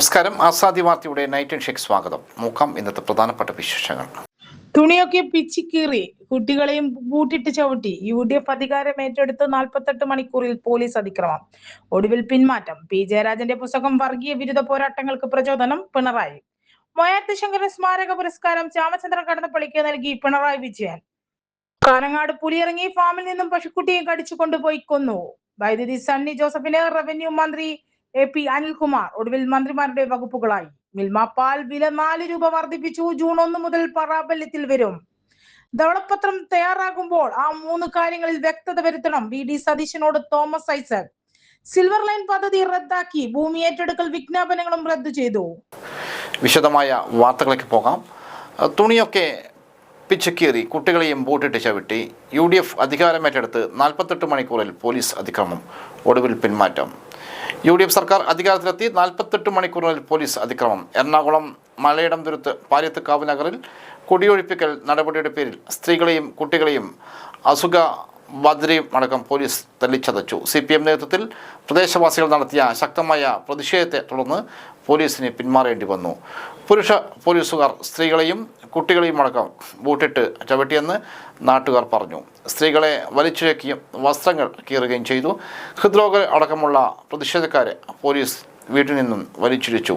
നമസ്കാരം. ആസാദി വാർത്തയുടെ night and shake സ്വാഗതം. നോക്കാം ഇന്നത്തെ പ്രധാനപ്പെട്ട വിശേഷങ്ങൾ. തുണിയൊക്കെ പിച്ചിക്കീറി കുട്ടികളെയും ബൂട്ടിട്ട് ചവിട്ടി UDF അധികാരം ഏറ്റെടുത്ത് 48 മണിക്കൂറിൽ പോലീസ് അതിക്രമം, ഒടുവിൽ പിന്മാറ്റം. പി ജയരാജന്റെ പുസ്തകം വർഗീയ വിരുദ്ധ പോരാട്ടങ്ങൾക്ക് പ്രചോദനം, പിണറായി. മൊയാത്ത് ശങ്കരൻ സ്മാരക പുരസ്കാരം രാമചന്ദ്രൻ കടന്നപ്പള്ളിക്ക് നൽകി പിണറായി വിജയൻ. കാനങ്ങാട് പുലിയിറങ്ങി ഫാമിൽ നിന്നും പശുക്കുട്ടിയെ കടിച്ചു കൊണ്ടുപോയി കൊന്നു. വൈദ്യുതി സണ്ണി ജോസഫിന് റവന്യൂ മന്ത്രി AP അനിൽകുമാർ. ഒടുവിൽ മന്ത്രിമാരുടെ വകുപ്പുകളായി. മിൽമ പാൽ വില 4 രൂപ വർദ്ധിപ്പിച്ചു. ജൂൺ 1 മുതൽ പ്രാബല്യത്തിൽ വരും. ധവളപത്രം തയ്യാറാകുമ്പോൾ ആ 3 കാര്യങ്ങളിൽ വ്യക്തത വരുത്തണം. VD സതീശനോട് തോമസ് ഐസക്. സിൽവർ ലൈൻ പദ്ധതി റദ്ദാക്കി. ഭൂമി ഏറ്റെടുക്കൽ വിജ്ഞാപനങ്ങളും റദ്ദു ചെയ്തു. വിശദമായ വാർത്തകളിലേക്ക് പോകാം. തുണിയൊക്കെ പിച്ചുകീറി കുട്ടികളെയും ബൂട്ടിട്ട് ചവിട്ടി UDF അധികാരമേറ്റെടുത്ത് 48 മണിക്കൂറിൽ പോലീസ് അതിക്രമം, ഒടുവിൽ പിന്മാറ്റം. UDF സർക്കാർ അധികാരത്തിലെത്തി 48 മണിക്കൂറിൽ പോലീസ് അതിക്രമം. എറണാകുളം മലയിടംതുരുത്ത് പാര്യത്തുകാവ് നഗറിൽ കുടിയൊഴിപ്പിക്കൽ നടപടിയുടെ പേരിൽ സ്ത്രീകളെയും കുട്ടികളെയും അസുഖ ബാധിതരെയും അടക്കം പോലീസ് തല്ലിച്ചതച്ചു. CPM നേതൃത്വത്തിൽ പ്രദേശവാസികൾ നടത്തിയ ശക്തമായ പ്രതിഷേധത്തെ തുടർന്ന് പോലീസിന് പിന്മാറേണ്ടി വന്നു. പുരുഷ പോലീസുകാർ സ്ത്രീകളെയും കുട്ടികളെയും അടക്കം ബൂട്ടിട്ട് ചവിട്ടിയെന്ന് നാട്ടുകാർ പറഞ്ഞു. സ്ത്രീകളെ വലിച്ചിഴക്കുകയും വസ്ത്രങ്ങൾ കീറുകയും ചെയ്തു. ഹൃദ്രോഗ അടക്കമുള്ള പ്രതിഷേധക്കാരെ പോലീസ് വീട്ടിൽ നിന്നും വലിച്ചിഴിച്ചു.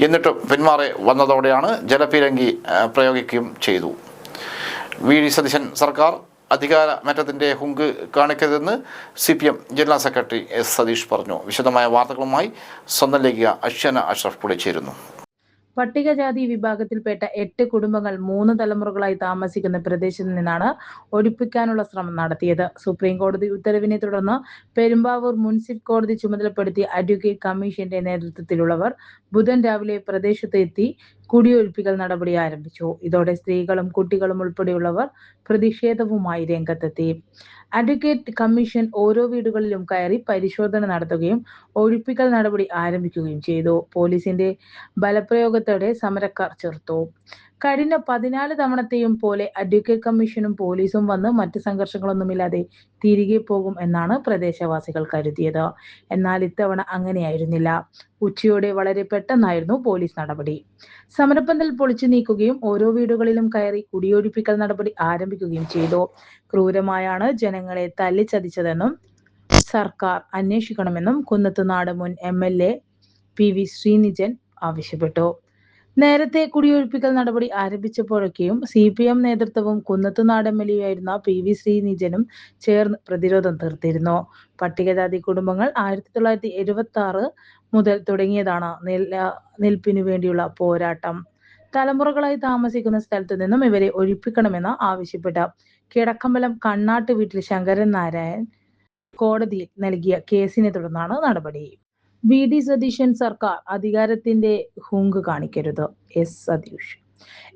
എന്നിട്ടും പിന്മാറി വന്നതോടെയാണ് ജലപീരങ്കി പ്രയോഗിക്കുകയും ചെയ്തു. VD സതീശൻ സർക്കാർ അധികാരമേറ്റത്തിൻ്റെ ഹുങ്ക് കാണിക്കരുതെന്ന് CPM ജില്ലാ സെക്രട്ടറി S സതീഷ് പറഞ്ഞു. വിശദമായ വാർത്തകളുമായി സ്വന്തം ലേഖിക അശ്വന അഷ്റഫ് കൂടെ ചേരുന്നു. പട്ടികജാതി വിഭാഗത്തിൽപ്പെട്ട 8 കുടുംബങ്ങൾ 3 തലമുറകളായി താമസിക്കുന്ന പ്രദേശത്ത് നിന്നാണ് ഒഴിപ്പിക്കാനുള്ള ശ്രമം നടത്തിയത്. സുപ്രീം കോടതി ഉത്തരവിനെ തുടർന്ന് പെരുമ്പാവൂർ മുനിസിപ്പൽ കോടതി ചുമതലപ്പെടുത്തിയ അഡ്വക്കേറ്റ് കമ്മീഷന്റെ നേതൃത്വത്തിലുള്ളവർ ബുധൻ രാവിലെ പ്രദേശത്ത് എത്തി കുടിയൊഴിപ്പിക്കൽ നടപടി ആരംഭിച്ചു. ഇതോടെ സ്ത്രീകളും കുട്ടികളും ഉൾപ്പെടെയുള്ളവർ പ്രതിഷേധവുമായി രംഗത്തെത്തി. അഡ്വക്കേറ്റ് കമ്മീഷൻ ഓരോ വീടുകളിലും കയറി പരിശോധന നടത്തുകയും ഒഴിപ്പിക്കൽ നടപടി ആരംഭിക്കുകയും ചെയ്തു. പോലീസിന്റെ ബലപ്രയോഗത്തോടെ സമരക്കാർ ചെറുത്തു. കഴിഞ്ഞ 14 തവണത്തെയും പോലെ അഡ്വക്കേറ്റ് കമ്മീഷനും പോലീസും വന്ന് മറ്റ് സംഘർഷങ്ങളൊന്നുമില്ലാതെ തിരികെ പോകും എന്നാണ് പ്രദേശവാസികൾ കരുതിയത്. എന്നാൽ ഇത്തവണ അങ്ങനെയായിരുന്നില്ല. ഉച്ചയോടെ വളരെ പെട്ടെന്നായിരുന്നു പോലീസ് നടപടി. സമരപ്പന്തൽ പൊളിച്ചു നീക്കുകയും ഓരോ വീടുകളിലും കയറി കുടിയൊഴിപ്പിക്കൽ നടപടി ആരംഭിക്കുകയും ചെയ്തു. ക്രൂരമായാണ് ജനങ്ങളെ തല്ലിച്ചതച്ചതെന്നും സർക്കാർ അന്വേഷിക്കണമെന്നും കുന്നത്തുനാട് മുൻ MLA PV ശ്രീനിജൻ ആവശ്യപ്പെട്ടു. നേരത്തെ കുടിയൊഴിപ്പിക്കൽ നടപടി ആരംഭിച്ചപ്പോഴൊക്കെയും CPM നേതൃത്വവും കുന്നത്തുനാട് MLA ആയിരുന്ന PV ശ്രീനിജനും ചേർന്ന് പ്രതിരോധം തീർത്തിരുന്നു. പട്ടികജാതി കുടുംബങ്ങൾ 1976 മുതൽ തുടങ്ങിയതാണ് നിലനിൽപ്പിനു വേണ്ടിയുള്ള പോരാട്ടം. തലമുറകളായി താമസിക്കുന്ന സ്ഥലത്തു നിന്നും ഇവരെ ഒഴിപ്പിക്കണമെന്ന് ആവശ്യപ്പെട്ട കിഴക്കമ്പലം കണ്ണാട്ട് വീട്ടിൽ ശങ്കരൻ നാരായൺ കോടതിയിൽ നൽകിയ കേസിനെ തുടർന്നാണ് നടപടി. VD സതീശൻ സർക്കാർ അധികാരത്തിന്റെ ഹുങ്ക് കാണിക്കരുത്. S സതീഷ്.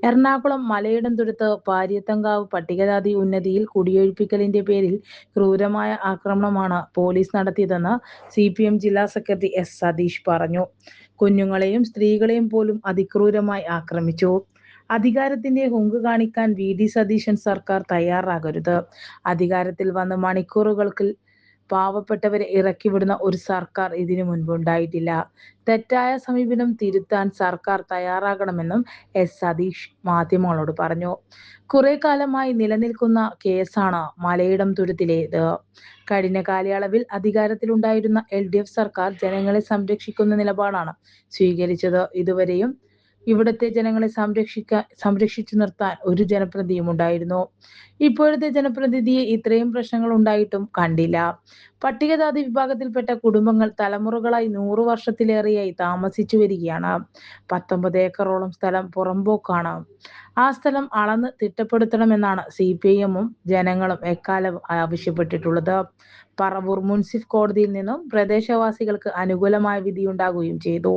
എറണാകുളം മലയിടംതുരുത്ത് പാര്യത്തങ്കാവ് പട്ടികജാതി ഉന്നതിയിൽ കുടിയൊഴിപ്പിക്കലിന്റെ പേരിൽ ക്രൂരമായ ആക്രമണമാണ് പോലീസ് നടത്തിയതെന്ന് CPM ജില്ലാ സെക്രട്ടറി S സതീഷ് പറഞ്ഞു. കുഞ്ഞുങ്ങളെയും സ്ത്രീകളെയും പോലും അതിക്രൂരമായി ആക്രമിച്ചു. അധികാരത്തിന്റെ ഹുങ്ക് കാണിക്കാൻ VD സതീശൻ സർക്കാർ തയ്യാറാകരുത്. അധികാരത്തിൽ വന്ന് മണിക്കൂറുകൾക്ക് പാവപ്പെട്ടവരെ ഇറക്കിവിടുന്ന ഒരു സർക്കാർ ഇതിനു മുൻപുണ്ടായിട്ടില്ല. തെറ്റായ സമീപനം തിരുത്താൻ സർക്കാർ തയ്യാറാകണമെന്നും S സതീഷ് മാധ്യമങ്ങളോട് പറഞ്ഞു. കുറെ കാലമായി നിലനിൽക്കുന്ന കേസാണ് മലയിടംതുരുത്തിലേത്. കഴിഞ്ഞ കാലയളവിൽ അധികാരത്തിലുണ്ടായിരുന്ന LDF സർക്കാർ ജനങ്ങളെ സംരക്ഷിക്കുന്ന നിലപാടാണ് സ്വീകരിച്ചത്. ഇതുവരെയും ഇവിടുത്തെ ജനങ്ങളെ സംരക്ഷിച്ചു നിർത്താൻ ഒരു ജനപ്രതിനിധിയും ഉണ്ടായിരുന്നു. ഇപ്പോഴത്തെ ജനപ്രതിനിധിയെ ഇത്രയും പ്രശ്നങ്ങൾ ഉണ്ടായിട്ടും കണ്ടില്ല. പട്ടികജാതി വിഭാഗത്തിൽപ്പെട്ട കുടുംബങ്ങൾ തലമുറകളായി 100 വർഷത്തിലേറെയായി താമസിച്ചു വരികയാണ്. 19 ഏക്കറോളം സ്ഥലം പുറമ്പോക്കാണ്. ആ സ്ഥലം അളന്ന് തിട്ടപ്പെടുത്തണമെന്നാണ് CPIM-ഉം ജനങ്ങളും എക്കാലം ആവശ്യപ്പെട്ടിട്ടുള്ളത്. പറവൂർ മുനിസിപ്പൽ കോടതിയിൽ നിന്നും പ്രദേശവാസികൾക്ക് അനുകൂലമായ വിധിയുണ്ടാകുകയും ചെയ്തു.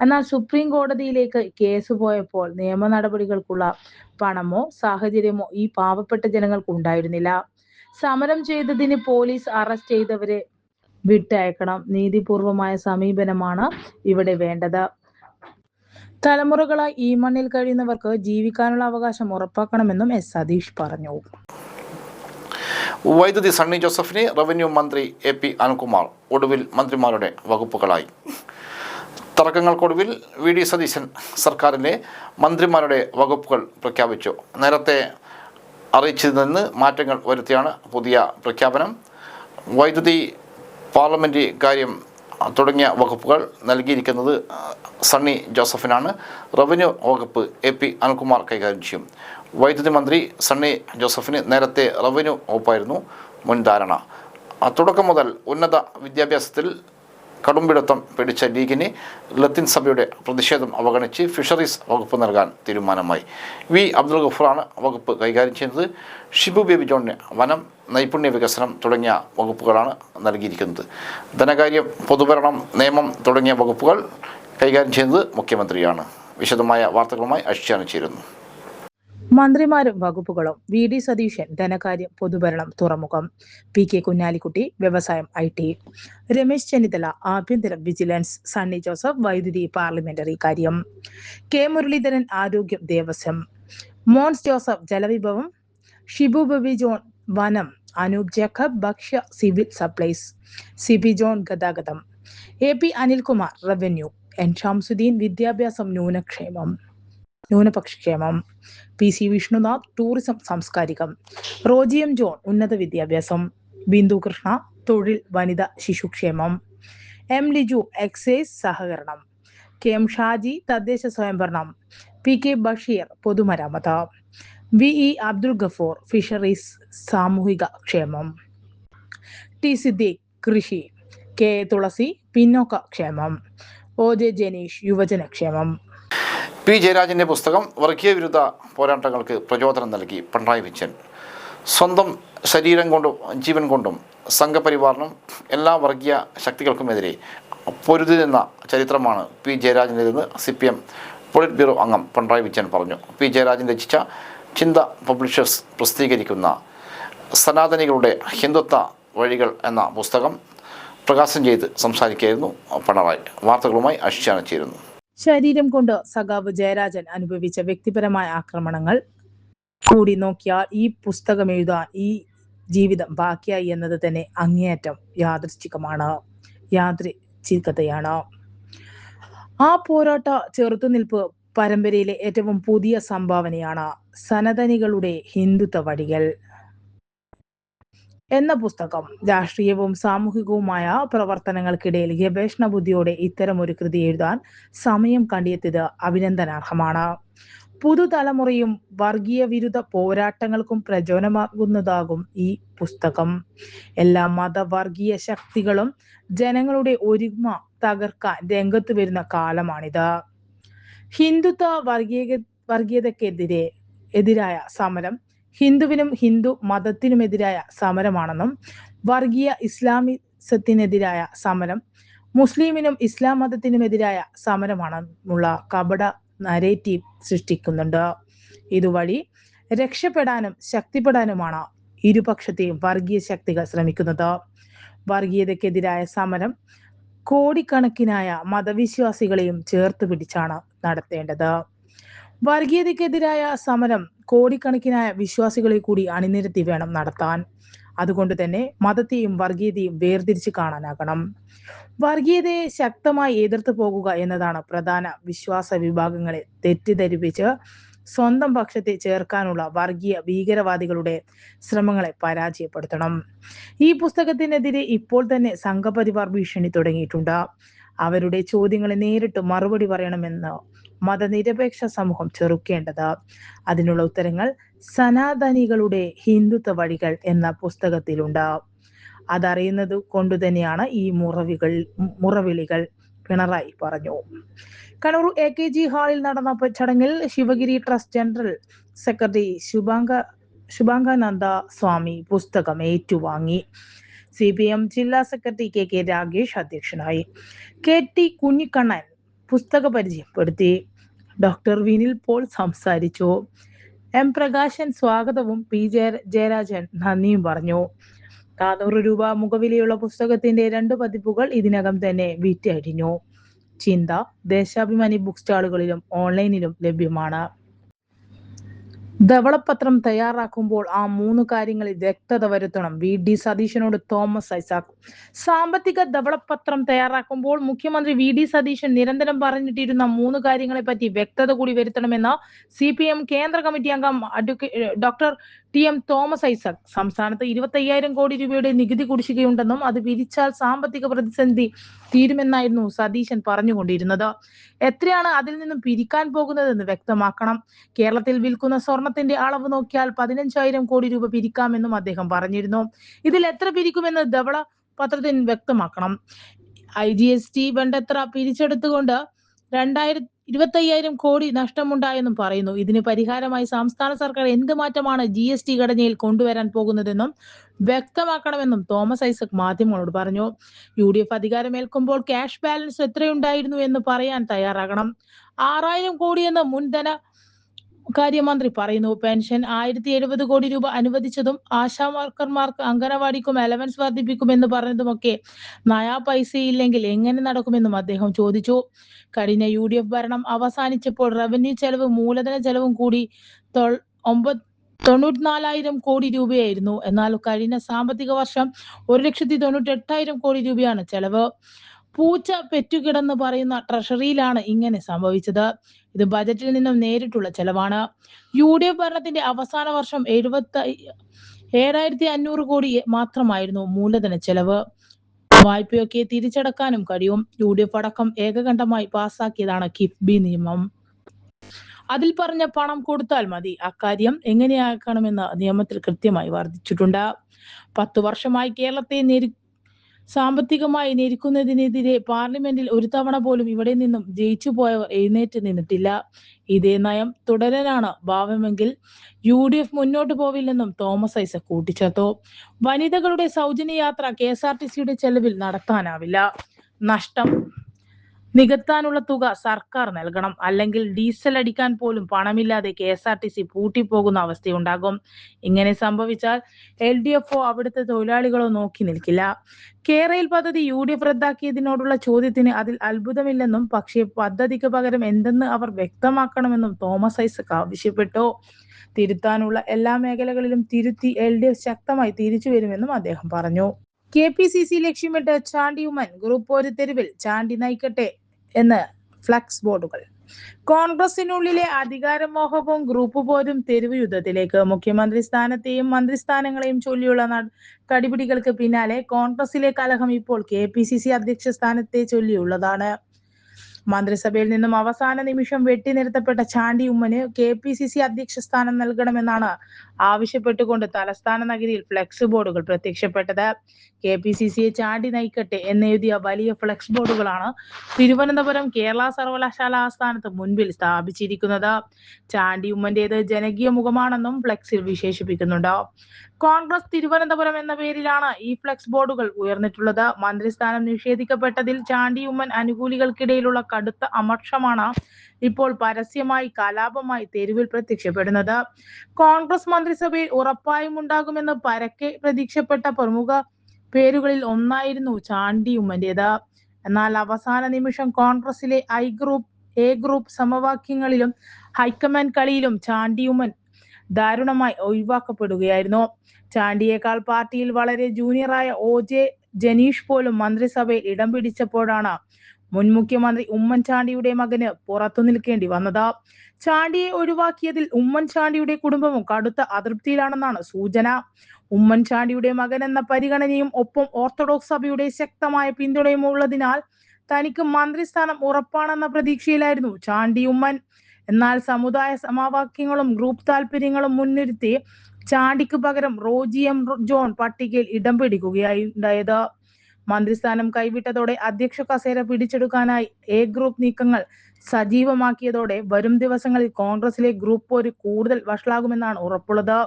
എന്നാൽ സുപ്രീം കോടതിയിലേക്ക് കേസ് പോയപ്പോൾ നിയമ നടപടികൾക്കുള്ള പണമോ സാഹചര്യമോ ഈ പാവപ്പെട്ട ജനങ്ങൾക്ക് ഉണ്ടായിരുന്നില്ല. സമരം ചെയ്തതിന് പോലീസ് അറസ്റ്റ് ചെയ്തവരെ വിട്ടയക്കണം. നീതിപൂർവമായ സമീപനമാണ് ഇവിടെ വേണ്ടത്. തലമുറകളായി ഈ മണ്ണിൽ കഴിയുന്നവർക്ക് ജീവിക്കാനുള്ള അവകാശം ഉറപ്പാക്കണമെന്നും S സതീഷ് പറഞ്ഞു. വൈദ്യുതി സണ്ണി ജോസഫിന് റവന്യൂ മന്ത്രി AP അനിൽകുമാർ. ഒടുവിൽ മന്ത്രിമാരുടെ വകുപ്പുകളായി. തർക്കങ്ങൾക്കൊടുവിൽ വി ഡി സതീശൻ സർക്കാരിലെ മന്ത്രിമാരുടെ വകുപ്പുകൾ പ്രഖ്യാപിച്ചു. നേരത്തെ അറിയിച്ചതിൽ നിന്ന് മാറ്റങ്ങൾ വരുത്തിയാണ് പുതിയ പ്രഖ്യാപനം. വൈദ്യുതി, പാർലമെൻ്ററി കാര്യം തുടങ്ങിയ വകുപ്പുകൾ നൽകിയിരിക്കുന്നത് സണ്ണി ജോസഫിനാണ്. റവന്യൂ വകുപ്പ് AP അനിൽകുമാർ കൈകാര്യം ചെയ്യും. വൈദ്യുതി മന്ത്രി സണ്ണി ജോസഫിന് നേരത്തെ റവന്യൂ വകുപ്പായിരുന്നു മുൻധാരണ. തുടക്കം മുതൽ ഉന്നത വിദ്യാഭ്യാസത്തിൽ കടുംപിടുത്തം പിടിച്ച ലീഗിന് ലത്തീൻ സഭയുടെ പ്രതിഷേധം അവഗണിച്ച് ഫിഷറീസ് വകുപ്പ് നൽകാൻ തീരുമാനമായി. വി അബ്ദുൽ ഗഫൂറാണ് വകുപ്പ് കൈകാര്യം ചെയ്യുന്നത്. ഷിബു ബേബി ജോണിന് വനം, നൈപുണ്യ വികസനം തുടങ്ങിയ വകുപ്പുകളാണ് നൽകിയിരിക്കുന്നത്. ധനകാര്യം, പൊതുഭരണം, നിയമം തുടങ്ങിയ വകുപ്പുകൾ കൈകാര്യം ചെയ്യുന്നത് മുഖ്യമന്ത്രിയാണ്. വിശദമായ വാർത്തകളുമായി അശ്വതി ചേരുന്നു. മന്ത്രിമാരും വകുപ്പുകളും: വി ഡി സതീശൻ ധനകാര്യം, പൊതുഭരണം, തുറമുഖം; PK കുഞ്ഞാലിക്കുട്ടി വ്യവസായം, IT; രമേശ് ചെന്നിത്തല ആഭ്യന്തരം, വിജിലൻസ്; സണ്ണി ജോസഫ് വൈദ്യുതി, പാർലമെന്ററി കാര്യം; K മുരളീധരൻ ആരോഗ്യം, ദേവസ്വം; മോൻസ് ജോസഫ് ജലവിഭവം; ഷിബു ബേബി ജോൺ വനം; അനൂപ് ജേക്കബ് ഭക്ഷ്യ സിവിൽ സപ്ലൈസ്; CP ജോൺ ഗതാഗതം; AP Anilkumar revenue; N Shamsuddin വിദ്യാഭ്യാസം, ന്യൂനപക്ഷക്ഷേമം; PC വിഷ്ണുനാഥ് ടൂറിസം, സാംസ്കാരികം; റോജി M ജോൺ ഉന്നത വിദ്യാഭ്യാസം; ബിന്ദു കൃഷ്ണ തൊഴിൽ, വനിത, ശിശുക്ഷേമം; M ലിജു എക്സൈസ്, സഹകരണം; KM ഷാജി തദ്ദേശ സ്വയംഭരണം; PK ബഷീർ പൊതുമരാമത്ത്; VE അബ്ദുൽ ഗഫൂർ ഫിഷറീസ്, സാമൂഹിക ക്ഷേമം; T സിദ്ദീഖ് കൃഷി; K തുളസി പിന്നോക്ക ക്ഷേമം; OJ ജനീഷ് യുവജനക്ഷേമം. P ജയരാജൻ്റെ പുസ്തകം വർഗീയ വിരുദ്ധ പോരാട്ടങ്ങൾക്ക് പ്രചോദനം നൽകി പിണറായി വിജയൻ. സ്വന്തം ശരീരം കൊണ്ടും ജീവൻ കൊണ്ടും സംഘപരിവാറിനും എല്ലാ വർഗീയ ശക്തികൾക്കുമെതിരെ പൊരുതി നിന്ന ചരിത്രമാണ് P ജയരാജൻ്റെതെന്ന് CPM പോളിറ്റ് ബ്യൂറോ അംഗം പിണറായി വിജയൻ പറഞ്ഞു. P ജയരാജൻ രചിച്ച ചിന്ത പബ്ലിഷേഴ്സ് പ്രസിദ്ധീകരിക്കുന്ന സനാതനികളുടെ ഹിന്ദുത്വ വഴികൾ എന്ന പുസ്തകം പ്രകാശനം ചെയ്ത് സംസാരിക്കുകയായിരുന്നു പിണറായി. വാർത്തകളുമായി അശ്വതി ചേരുന്നു. ശരീരം കൊണ്ട് സഖാവ് ജയരാജൻ അനുഭവിച്ച വ്യക്തിപരമായ ആക്രമണങ്ങൾ കൂടി നോക്കിയാൽ ഈ പുസ്തകം എഴുതാൻ ഈ ജീവിതം ബാക്കിയായി എന്നത് തന്നെ അങ്ങേയറ്റം യാദൃച്ഛികതയാണ്. ആ പോരാട്ട ചെറുത്തുനിൽപ്പ് പരമ്പരയിലെ ഏറ്റവും പുതിയ സംഭാവനയാണ് സനാതനികളുടെ ഹിന്ദുത്വ വഴികൾ എന്ന പുസ്തകം. രാഷ്ട്രീയവും സാമൂഹികവുമായ പ്രവർത്തനങ്ങൾക്കിടയിൽ ഗവേഷണ ബുദ്ധിയോടെ ഇത്തരമൊരു കൃതി എഴുതാൻ സമയം കണ്ടെത്തിയത് അഭിനന്ദനാർഹമാണ്. പുതുതലമുറയും വർഗീയ വിരുദ്ധ പോരാട്ടങ്ങൾക്കും പ്രചോദനമാകുന്നതാകും ഈ പുസ്തകം. എല്ലാ മതവർഗീയ ശക്തികളും ജനങ്ങളുടെ ഒരുമ തകർക്കാൻ രംഗത്ത് വരുന്ന കാലമാണിത്. ഹിന്ദുത്വ വർഗീയതക്കെതിരായ സമരം ഹിന്ദുവിനും ഹിന്ദു മതത്തിനുമെതിരായ സമരമാണെന്നും വർഗീയ ഇസ്ലാമിസത്തിനെതിരായ സമരം മുസ്ലിമിനും ഇസ്ലാം മതത്തിനുമെതിരായ സമരമാണെന്നുള്ള കപട നരേറ്റീവ് സൃഷ്ടിക്കുന്നുണ്ട്. ഇതുവഴി രക്ഷപ്പെടാനും ശക്തിപ്പെടാനുമാണ് ഇരുപക്ഷത്തെയും വർഗീയ ശക്തികൾ ശ്രമിക്കുന്നത്. വർഗീയതക്കെതിരായ സമരം കോടിക്കണക്കിനായ മതവിശ്വാസികളെയും ചേർത്ത് പിടിച്ചാണ് നടത്തേണ്ടത്. വർഗീയതയ്ക്കെതിരായ സമരം കോടിക്കണക്കിനായ വിശ്വാസികളെ കൂടി അണിനിരത്തി വേണം നടത്താൻ. അതുകൊണ്ട് തന്നെ മതത്തെയും വർഗീയതയും വേർതിരിച്ച് കാണാനാകണം. വർഗീയതയെ ശക്തമായി എതിർത്ത് പോകുക എന്നതാണ് പ്രധാന വിശ്വാസ വിഭാഗങ്ങളെ തെറ്റിദ്ധരിപ്പിച്ച് സ്വന്തം പക്ഷത്തെ ചേർക്കാനുള്ള വർഗീയ ഭീകരവാദികളുടെ ശ്രമങ്ങളെ പരാജയപ്പെടുത്തണം. ഈ പുസ്തകത്തിനെതിരെ ഇപ്പോൾ തന്നെ സംഘപരിവാർ ഭീഷണി തുടങ്ങിയിട്ടുണ്ട്. അവരുടെ ചോദ്യങ്ങളെ നേരിട്ട് മറുപടി പറയണമെന്ന് മതനിരപേക്ഷ സമൂഹം ചെറുക്കേണ്ടത്. അതിനുള്ള ഉത്തരങ്ങൾ സനാതനികളുടെ ഹിന്ദുത്വ വഴികൾ എന്ന പുസ്തകത്തിലുണ്ട്. അതറിയുന്നത് കൊണ്ടുതന്നെയാണ് ഈ മുറവിളികൾ, പിണറായി പറഞ്ഞു. കണ്ണൂർ AKG ഹാളിൽ നടന്ന ചടങ്ങിൽ Sivagiri trust general secretary Subhangananda Swami പുസ്തകം ഏറ്റുവാങ്ങി. CPM ജില്ലാ സെക്രട്ടറി KK രാഗേഷ് അധ്യക്ഷനായി. KT കുഞ്ഞിക്കണ്ണൻ പുസ്തക പരിചയപ്പെടുത്തി. ഡോക്ടർ വിനിൽ പോൾ സംസാരിച്ചു. M പ്രകാശൻ സ്വാഗതവും P ജയരാജൻ നന്ദിയും പറഞ്ഞു. 400 രൂപ മുഖവിലയുള്ള പുസ്തകത്തിന്റെ 2 പതിപ്പുകൾ ഇതിനകം തന്നെ വിറ്റഴിഞ്ഞു. ചിന്ത ദേശാഭിമാനി ബുക്ക് സ്റ്റാളുകളിലും ഓൺലൈനിലും ലഭ്യമാണ്. ധവളപത്രം തയ്യാറാക്കുമ്പോൾ ആ 3 കാര്യങ്ങളിൽ വ്യക്തത വരുത്തണം. VD സതീശനോട് തോമസ് ഐസക്. സാമ്പത്തിക ധവളപത്രം തയ്യാറാക്കുമ്പോൾ മുഖ്യമന്ത്രി VD സതീശൻ നിരന്തരം പറഞ്ഞിട്ടിരുന്ന 3 കാര്യങ്ങളെ പറ്റി വ്യക്തത കൂടി വരുത്തണമെന്ന് CPM കേന്ദ്ര കമ്മിറ്റി അംഗം ഡോക്ടർ TM തോമസ് ഐസക്. സംസ്ഥാനത്ത് 25,000 കോടി രൂപയുടെ നികുതി കുടിശ്ശികയുണ്ടെന്നും അത് പിരിച്ചാൽ സാമ്പത്തിക പ്രതിസന്ധി തീരുമെന്നായിരുന്നു സതീശൻ പറഞ്ഞുകൊണ്ടിരുന്നത്. എത്രയാണ് അതിൽ നിന്നും പിരിക്കാൻ പോകുന്നതെന്ന് വ്യക്തമാക്കണം. കേരളത്തിൽ വിൽക്കുന്ന സ്വർണത്തിന്റെ അളവ് നോക്കിയാൽ 15,000 കോടി രൂപ പിരിക്കാമെന്നും അദ്ദേഹം പറഞ്ഞിരുന്നു. ഇതിൽ എത്ര പിരിക്കുമെന്ന് ധവള പത്രത്തിൽ വ്യക്തമാക്കണം. IGST വെണ്ടത്ര പിരിച്ചെടുത്തുകൊണ്ട് 25,000 കോടി നഷ്ടമുണ്ടായെന്നും പറയുന്നു. ഇതിന് പരിഹാരമായി സംസ്ഥാന സർക്കാർ എന്ത് മാറ്റമാണ് GST ഘടനയിൽ കൊണ്ടുവരാൻ പോകുന്നതെന്നും വ്യക്തമാക്കണമെന്നും തോമസ് ഐസക് മാധ്യമങ്ങളോട് പറഞ്ഞു. UDF അധികാരമേൽക്കുമ്പോൾ ക്യാഷ് ബാലൻസ് എത്രയുണ്ടായിരുന്നു എന്ന് പറയാൻ തയ്യാറാകണം. 6,000 കോടിയെന്ന് മുൻ കാര്യമന്ത്രി പറയുന്നു. പെൻഷൻ 1,070 കോടി രൂപ അനുവദിച്ചതും ആശാ വർക്കർമാർക്ക് അംഗനവാടിക്കും അലവൻസ് വർദ്ധിപ്പിക്കുമെന്ന് പറഞ്ഞതുമൊക്കെ നയാ പൈസയില്ലെങ്കിൽ എങ്ങനെ നടക്കുമെന്നും അദ്ദേഹം ചോദിച്ചു. കഴിഞ്ഞ UDF ഭരണം അവസാനിച്ചപ്പോൾ റവന്യൂ ചെലവ് മൂലധന ചെലവും കൂടി 94,000 കോടി രൂപയായിരുന്നു. എന്നാൽ കഴിഞ്ഞ സാമ്പത്തിക വർഷം 1,98,000 കോടി രൂപയാണ് ചെലവ്. പൂച്ച പെറ്റുകിടന്ന് പറയുന്ന ട്രഷറിയിലാണ് ഇങ്ങനെ സംഭവിച്ചത്. ഇത് ബജറ്റിൽ നിന്നും നേരിട്ടുള്ള ചെലവാണ്. UDF ഭരണത്തിന്റെ അവസാന വർഷം 7,500 കോടി മാത്രമായിരുന്നു മൂലധന ചെലവ്. വായ്പയൊക്കെ തിരിച്ചടക്കാനും കഴിയും. UDF അടക്കം ഏകകണ്ഠമായി പാസാക്കിയതാണ് കിഫ്ബി നിയമം. അതിൽ പറഞ്ഞ പണം കൊടുത്താൽ മതി. അക്കാര്യം എങ്ങനെയാക്കണമെന്ന് നിയമത്തിൽ കൃത്യമായി വർദ്ധിച്ചിട്ടുണ്ട്. 10 വർഷമായി കേരളത്തെ സാമ്പത്തികമായി ഞെരുക്കുന്നതിനെതിരെ പാർലമെന്റിൽ ഒരു തവണ പോലും ഇവിടെ നിന്നും ജയിച്ചു പോയവർ എഴുന്നേറ്റ് നിന്നിട്ടില്ല. ഇതേ നയം തുടരാനാണ് ഭാവമെങ്കിൽ UDF മുന്നോട്ട് പോവില്ലെന്നും തോമസ് ഐസക് കൂട്ടിച്ചേർത്തു. വനിതകളുടെ സൗജന്യ യാത്ര KSRTCയുടെ ചെലവിൽ നടത്താനാവില്ല. നഷ്ടം നികത്താനുള്ള തുക സർക്കാർ നൽകണം. അല്ലെങ്കിൽ ഡീസൽ അടിക്കാൻ പോലും പണമില്ലാതെ KSRTC പൂട്ടിപ്പോകുന്ന അവസ്ഥയുണ്ടാകും. ഇങ്ങനെ സംഭവിച്ചാൽ LDFO അവിടുത്തെ തൊഴിലാളികളോ നോക്കി നിൽക്കില്ല. കേരയിൽ പദ്ധതി UDF റദ്ദാക്കിയതിനോടുള്ള ചോദ്യത്തിന് അതിൽ അത്ഭുതമില്ലെന്നും പക്ഷേ പദ്ധതിക്ക് പകരം എന്തെന്ന് അവർ വ്യക്തമാക്കണമെന്നും തോമസ് ഐസക് ആവശ്യപ്പെട്ടു. തിരുത്താനുള്ള എല്ലാ മേഖലകളിലും തിരുത്തി LDF ശക്തമായി തിരിച്ചു വരുമെന്നും അദ്ദേഹം പറഞ്ഞു. KPCC ലക്ഷ്യമിട്ട് ചാണ്ടി ഉമ്മൻ ഗ്രൂപ്പ് ഒരു തെരുവിൽ ചാണ്ടി നയിക്കട്ടെ എന്ന് ഫ്ലക്സ് ബോർഡുകൾ. കോൺഗ്രസിനുള്ളിലെ അധികാരമോഹവും ഗ്രൂപ്പ് പോരും തെരുവ് യുദ്ധത്തിലേക്ക്. മുഖ്യമന്ത്രി സ്ഥാനത്തെയും മന്ത്രിസ്ഥാനങ്ങളെയും ചൊല്ലിയുള്ള കടിപിടികൾക്ക് പിന്നാലെ കോൺഗ്രസിലെ കലഹം ഇപ്പോൾ KPCC അധ്യക്ഷ സ്ഥാനത്തെ ചൊല്ലിയുള്ളതാണ്. മന്ത്രിസഭയിൽ നിന്നും അവസാന നിമിഷം വെട്ടിനിർത്തപ്പെട്ട ചാണ്ടി ഉമ്മന് KPCC അധ്യക്ഷ സ്ഥാനം നൽകണമെന്നാണ് ആവശ്യപ്പെട്ടുകൊണ്ട് തലസ്ഥാന നഗരിയിൽ ഫ്ലെക്സ് ബോർഡുകൾ പ്രത്യക്ഷപ്പെട്ടത്. KPCCയെ ചാണ്ടി നയിക്കട്ടെ എന്നെഴുതിയ വലിയ ഫ്ലെക്സ് ബോർഡുകളാണ് തിരുവനന്തപുരം കേരള സർവകലാശാല ആസ്ഥാനത്ത് മുൻപിൽ സ്ഥാപിച്ചിരിക്കുന്നത്. ചാണ്ടി ഉമ്മന്റേത് ജനകീയ മുഖമാണെന്നും ഫ്ലെക്സിൽ വിശേഷിപ്പിക്കുന്നുണ്ട്. കോൺഗ്രസ് തിരുവനന്തപുരം എന്ന പേരിലാണ് ഈ ഫ്ലെക്സ് ബോർഡുകൾ ഉയർന്നിട്ടുള്ളത്. മന്ത്രിസ്ഥാനം നിഷേധിക്കപ്പെട്ടതിൽ ചാണ്ടി ഉമ്മൻ അനുകൂലികൾക്കിടയിലുള്ള കടുത്ത അമർഷമാണ് ഇപ്പോൾ പരസ്യമായി കലാപമായി തെരുവിൽ പ്രത്യക്ഷപ്പെടുന്നത്. കോൺഗ്രസ് മന്ത്രിസഭയിൽ ഉറപ്പായും ഉണ്ടാകുമെന്ന് പരക്കെ പ്രതീക്ഷപ്പെട്ട പ്രമുഖ പേരുകളിൽ ഒന്നായിരുന്നു ചാണ്ടി ഉമ്മന്റേത്. എന്നാൽ അവസാന നിമിഷം കോൺഗ്രസിലെ എ ഗ്രൂപ്പ് സമവാക്യങ്ങളിലും ഹൈക്കമാൻഡ് കളിയിലും ചാണ്ടി ഉമ്മൻ ദാരുണമായി ഒഴിവാക്കപ്പെടുകയായിരുന്നു. ചാണ്ടിയേക്കാൾ പാർട്ടിയിൽ വളരെ ജൂനിയറായ OJ ജനീഷ് പോലും മന്ത്രിസഭയിൽ ഇടം പിടിച്ചപ്പോഴാണ് മുൻ മുഖ്യമന്ത്രി ഉമ്മൻചാണ്ടിയുടെ മകന് പുറത്തു നിൽക്കേണ്ടി വന്നത്. ചാണ്ടിയെ ഒഴിവാക്കിയതിൽ ഉമ്മൻചാണ്ടിയുടെ കുടുംബവും കടുത്ത അതൃപ്തിയിലാണെന്നാണ് സൂചന. ഉമ്മൻചാണ്ടിയുടെ മകൻ എന്ന പരിഗണനയും ഒപ്പം ഓർത്തഡോക്സ് സഭയുടെ ശക്തമായ പിന്തുണയും ഉള്ളതിനാൽ തനിക്ക് മന്ത്രിസ്ഥാനം ഉറപ്പാണെന്ന പ്രതീക്ഷയിലായിരുന്നു ചാണ്ടി ഉമ്മൻ. എന്നാൽ സമുദായ സമവാക്യങ്ങളും ഗ്രൂപ്പ് താല്പര്യങ്ങളും മുൻനിർത്തി ചാണ്ടിക്ക് പകരം റോജി M ജോൺ പട്ടികയിൽ ഇടം പിടിക്കുകയായുണ്ടായത്. മന്ത്രിസ്ഥാനം കൈവിട്ടതോടെ അധ്യക്ഷ കസേര പിടിച്ചെടുക്കാനായി എ ഗ്രൂപ്പ് നീക്കങ്ങൾ സജീവമാക്കിയതോടെ വരും ദിവസങ്ങളിൽ കോൺഗ്രസിലെ ഗ്രൂപ്പ് പോര് കൂടുതൽ വഷളാകുമെന്നാണ് ഉറപ്പുള്ളത്.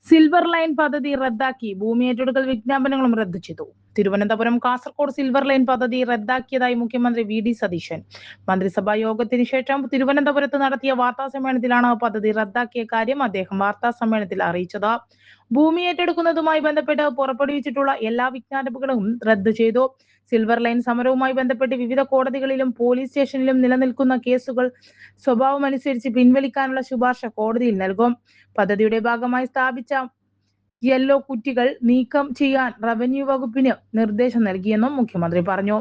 സിൽവർ ലൈൻ പദ്ധതി റദ്ദാക്കി. ഭൂമി ഏറ്റെടുക്കൽ വിജ്ഞാപനങ്ങളും റദ്ദു ചെയ്തു. തിരുവനന്തപുരം കാസർഗോഡ് സിൽവർ ലൈൻ പദ്ധതി റദ്ദാക്കിയതായി മുഖ്യമന്ത്രി VD സതീശൻ. മന്ത്രിസഭാ യോഗത്തിന് ശേഷം തിരുവനന്തപുരത്ത് നടത്തിയ വാർത്താ സമ്മേളനത്തിലാണ് പദ്ധതി റദ്ദാക്കിയ കാര്യം അദ്ദേഹം വാർത്താ സമ്മേളനത്തിൽ അറിയിച്ചത്. ഭൂമി ഏറ്റെടുക്കുന്നതുമായി ബന്ധപ്പെട്ട് പുറപ്പെടുവിച്ചിട്ടുള്ള എല്ലാ വിജ്ഞാപനങ്ങളും റദ്ദു ചെയ്തു. സിൽവർ ലൈൻ സമരവുമായി ബന്ധപ്പെട്ട് വിവിധ കോടതികളിലും പോലീസ് സ്റ്റേഷനിലും നിലനിൽക്കുന്ന കേസുകൾ സ്വഭാവമനുസരിച്ച് പിൻവലിക്കാനുള്ള ശുപാർശ കോടതിയിൽ നൽകും. പദ്ധതിയുടെ ഭാഗമായി സ്ഥാപിച്ച യെല്ലോ കുറ്റികൾ നീക്കം ചെയ്യാൻ റവന്യൂ വകുപ്പിന് നിർദ്ദേശം നൽകിയെന്നും മുഖ്യമന്ത്രി പറഞ്ഞു.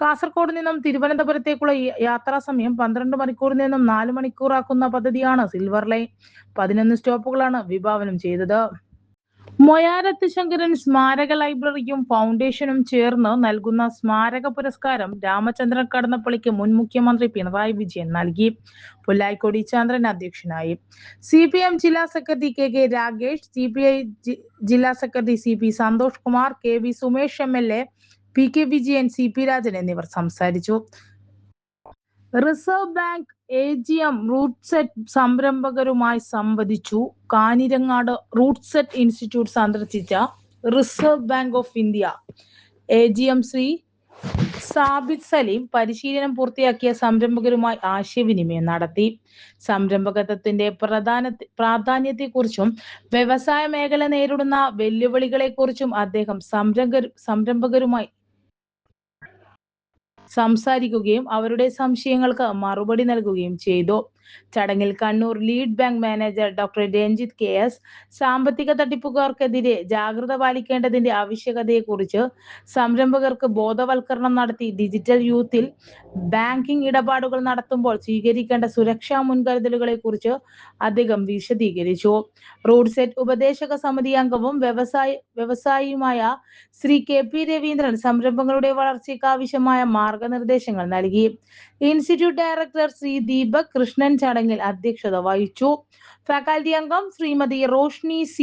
കാസർഗോഡ് നിന്നും തിരുവനന്തപുരത്തേക്കുള്ള യാത്രാ സമയം 12 മണിക്കൂറിൽ നിന്നും 4 മണിക്കൂറാക്കുന്ന പദ്ധതിയാണ് സിൽവർ ലൈൻ. 11 സ്റ്റോപ്പുകളാണ് വിഭാവനം ചെയ്തത്. മൊയാരത്ത് ശങ്കരൻ സ്മാരക ലൈബ്രറിയും ഫൗണ്ടേഷനും ചേർന്ന് നൽകുന്ന സ്മാരക പുരസ്കാരം രാമചന്ദ്രൻ കടന്നപ്പള്ളിക്ക് മുൻ മുഖ്യമന്ത്രി പിണറായി വിജയൻ നൽകി. പുല്ലായിക്കോട് ചന്ദ്രൻ അധ്യക്ഷനായി. CPM ജില്ലാ സെക്രട്ടറി KK രാഗേഷ്, CPI ജില്ലാ secretary CP Santhosh Kumar, KV Sumesh MLA, PK Vijayan, CP Rajan എന്നിവർ സംസാരിച്ചു. റിസർവ് ബാങ്ക് AGM റൂട്ട്സെറ്റ് സംരംഭകരുമായി സംവദിച്ചു. കാഞ്ഞിരങ്ങാട് റൂട്ട്സെറ്റ് ഇൻസ്റ്റിറ്റ്യൂട്ട് സന്ദർശിച്ച reserve bank of India AGM Shri Sabith Saleem പരിശീലനം പൂർത്തിയാക്കിയ സംരംഭകരുമായി ആശയവിനിമയം നടത്തി. സംരംഭകത്വത്തിന്റെ പ്രാധാന്യത്തെക്കുറിച്ചും വ്യവസായ മേഖല നേരിടുന്ന വെല്ലുവിളികളെക്കുറിച്ചും അദ്ദേഹം സംരംഭകരുമായി സംസാരിക്കുകയും അവരുടെ സംശയങ്ങൾക്ക് മറുപടി നൽകുകയും ചെയ്തു. ചടങ്ങിൽ Kannur lead bank manager doctor Ranjith KS സാമ്പത്തിക തട്ടിപ്പുകാർക്കെതിരെ ജാഗ്രത പാലിക്കേണ്ടതിന്റെ ആവശ്യകതയെക്കുറിച്ച് സംരംഭകർക്ക് ബോധവൽക്കരണം നടത്തി. ഡിജിറ്റൽ യൂത്തിൽ ബാങ്കിംഗ് ഇടപാടുകൾ നടത്തുമ്പോൾ സ്വീകരിക്കേണ്ട സുരക്ഷാ മുൻകരുതലുകളെ കുറിച്ച് അദ്ദേഹം വിശദീകരിച്ചു. റൂട്ട്സെറ്റ് ഉപദേശക സമിതി അംഗവും വ്യവസായിയുമായ ശ്രീ KP രവീന്ദ്രൻ സംരംഭങ്ങളുടെ വളർച്ചയ്ക്ക് ആവശ്യമായ മാർഗനിർദ്ദേശങ്ങൾ നൽകി. ഇൻസ്റ്റിറ്റ്യൂട്ട് ഡയറക്ടർ ശ്രീ ദീപക് കൃഷ്ണൻ ചടങ്ങിൽ അധ്യക്ഷത വഹിച്ചു. ഫാക്കൽറ്റി അംഗം ശ്രീമതി റോഷ്നി C,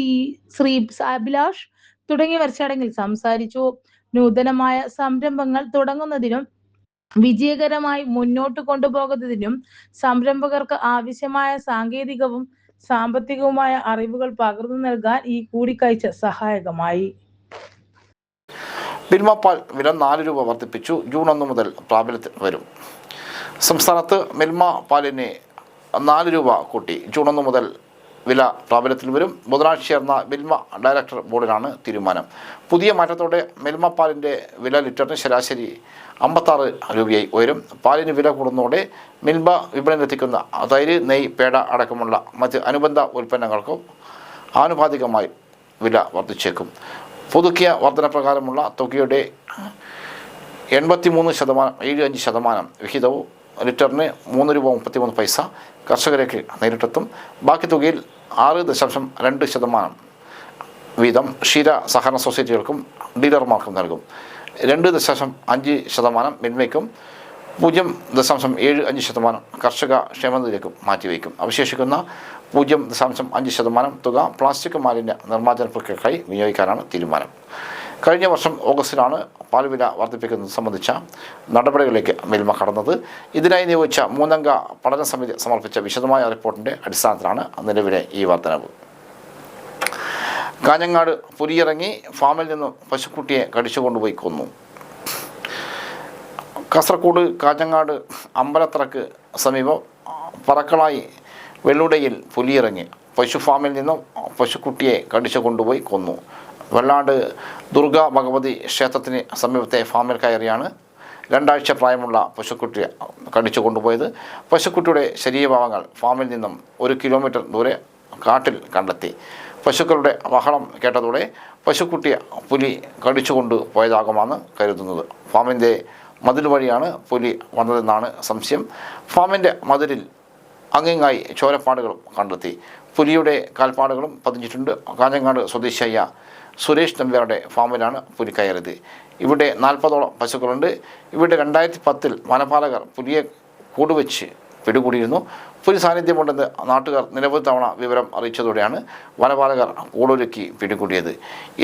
ശ്രീ അഭിലാഷ് തുടങ്ങിയവർ ചടങ്ങിൽ സംസാരിച്ചു. നൂതനമായ സംരംഭങ്ങൾ തുടങ്ങുന്നതിനും വിജയകരമായി മുന്നോട്ട് കൊണ്ടുപോകുന്നതിനും സംരംഭകർക്ക് ആവശ്യമായ സാങ്കേതികവും സാമ്പത്തികവുമായ അറിവുകൾ പകർന്നു നൽകാൻ ഈ കൂടിക്കാഴ്ച സഹായകമായി. മിൽമ പാൽ വില 4 രൂപ വർദ്ധിപ്പിച്ചു. ജൂൺ 1 മുതൽ പ്രാബല്യത്തിൽ വരും. സംസ്ഥാനത്ത് മിൽമ പാലിന് 4 രൂപ കൂട്ടി. ജൂൺ 1 മുതൽ വില പ്രാബല്യത്തിൽ വരും. ബുധനാഴ്ച ചേർന്ന മിൽമ ഡയറക്ടർ ബോർഡിലാണ് തീരുമാനം. പുതിയ മാറ്റത്തോടെ മിൽമ പാലിൻ്റെ വില ലിറ്ററിന് ശരാശരി 56 രൂപയായി ഉയരും. പാലിന് വില കൂടുന്നതോടെ മിൽമ വിപണിയിലെത്തിക്കുന്ന തൈര്, നെയ്യ്, പേട അടക്കമുള്ള മറ്റ് അനുബന്ധ ഉൽപ്പന്നങ്ങൾക്കും ആനുപാതികമായി വില വർദ്ധിച്ചേക്കും. പുതുക്കിയ വർധന പ്രകാരമുള്ള തുകയുടെ 73.75% വിഹിതവും ലിറ്ററിന് 3 രൂപ 33 പൈസ കർഷകരേക്ക് നേരിട്ടെത്തും. ബാക്കി തുകയിൽ 6.2% വീതം ക്ഷീര സഹകരണ സൊസൈറ്റികൾക്കും ഡീലർമാർക്കും നൽകും. 2.5% മിൽമയ്ക്കും 0.75% കർഷക ക്ഷേമനിധിയിലേക്കും മാറ്റിവയ്ക്കും. അവശേഷിക്കുന്ന 0.5% തുക പ്ലാസ്റ്റിക് മാലിന്യ നിർമ്മാർജ്ജന പ്രക്രിയക്കായി വിനിയോഗിക്കാനാണ് തീരുമാനം. കഴിഞ്ഞ വർഷം ഓഗസ്റ്റിലാണ് പാൽ വില വർദ്ധിപ്പിക്കുന്നത് സംബന്ധിച്ച നടപടികളിലേക്ക് മിൽമ കടന്നത്. ഇതിനായി നിയോഗിച്ച 3-അംഗ പഠന സമിതി സമർപ്പിച്ച വിശദമായ റിപ്പോർട്ടിൻ്റെ അടിസ്ഥാനത്തിലാണ് നിലവിലെ ഈ വർധനവ്. കാഞ്ഞങ്ങാട് പുലിയിറങ്ങി ഫാമിൽ നിന്നും പശുക്കുട്ടിയെ കടിച്ചുകൊണ്ടുപോയി കൊന്നു. കാസർഗോഡ് കാഞ്ഞങ്ങാട് അമ്പലത്തറക്ക് സമീപം പറക്കളായി വെള്ളുടയിൽ പുലിയിറങ്ങി പശു ഫാമിൽ നിന്നും പശുക്കുട്ടിയെ കടിച്ചു കൊണ്ടുപോയി കൊന്നു. വെള്ളാട് ദുർഗാ ഭഗവതി ക്ഷേത്രത്തിന് സമീപത്തെ ഫാമിൽ കയറിയാണ് 2 ആഴ്ച പ്രായമുള്ള പശുക്കുട്ടിയെ കടിച്ചു കൊണ്ടുപോയത്. പശുക്കുട്ടിയുടെ ശരീരഭാഗങ്ങൾ ഫാമിൽ നിന്നും 1 കിലോമീറ്റർ ദൂരെ കാട്ടിൽ കണ്ടെത്തി. പശുക്കളുടെ ബഹളം കേട്ടതോടെ പശുക്കുട്ടിയെ പുലി കടിച്ചുകൊണ്ട് പോയതാകുമെന്ന് കരുതുന്നത്. ഫാമിൻ്റെ മതിൽ വഴിയാണ് പുലി വന്നതെന്നാണ് സംശയം. ഫാമിൻ്റെ മതിലിൽ അങ്ങിങ്ങായി ചോരപ്പാടുകളും കണ്ടെത്തി. പുലിയുടെ കാൽപ്പാടുകളും പതിഞ്ഞിട്ടുണ്ട്. കാഞ്ഞങ്ങാട് സ്വദേശിയായ സുരേഷ് നമ്പ്യാരുടെ ഫാമിലാണ് പുലി കയറിയത്. ഇവിടെ 40ഓളം പശുക്കളുണ്ട്. ഇവിടെ 2010 വനപാലകർ പുലിയെ കൂടുവെച്ച് പിടികൂടിയിരുന്നു. പുലി സാന്നിധ്യമുണ്ടെന്ന് നാട്ടുകാർ നിരവധി തവണ വിവരം അറിയിച്ചതോടെയാണ് വനപാലകർ കൂടൊരുക്കി പിടികൂടിയത്.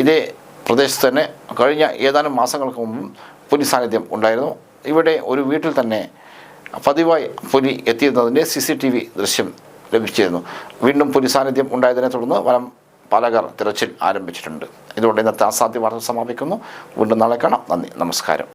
ഇതേ പ്രദേശത്ത് തന്നെ കഴിഞ്ഞ ഏതാനും മാസങ്ങൾക്ക് മുമ്പും പുലി സാന്നിധ്യം ഉണ്ടായിരുന്നു. ഇവിടെ ഒരു വീട്ടിൽ തന്നെ പതിവായി പുലി എത്തിയിരുന്നതിൻ്റെ CCTV ദൃശ്യം ലഭിച്ചിരുന്നു. വീണ്ടും പുലി സാന്നിധ്യം ഉണ്ടായതിനെ തുടർന്ന് വനം പാലകർ തിരച്ചിൽ ആരംഭിച്ചിട്ടുണ്ട്. ഇതോടെ ഇന്നത്തെ അസാധ്യ വാർത്ത സമാപിക്കുന്നു. വീണ്ടും നാളെ കാണാം. നന്ദി, നമസ്കാരം.